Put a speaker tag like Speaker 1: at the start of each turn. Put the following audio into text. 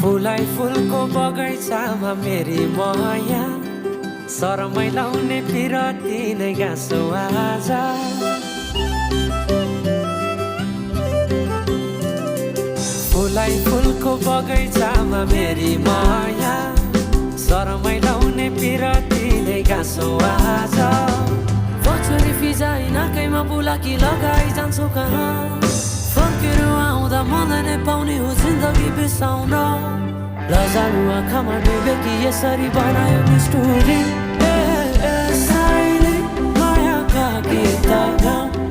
Speaker 1: फुलाई फुलको बगैँचामा मेरी माया शरमै लाउने पिरती नै गाँसो आज फुलाई फुलको बगैँचामा मेरी माया शरमै लाउने पिरती नै गाँसो आज
Speaker 2: बचरी फिजाइ नाकैमा बुलाकी लगाइ जान्छौ कहाँ फर्केर आउँदा मलाई नै पाउने हो जिन्दगी बिसाउन लजालु आँखामा डुबेकी यसरी बनायो नि स्टोरी
Speaker 1: साइले मायाका गीत गाउँ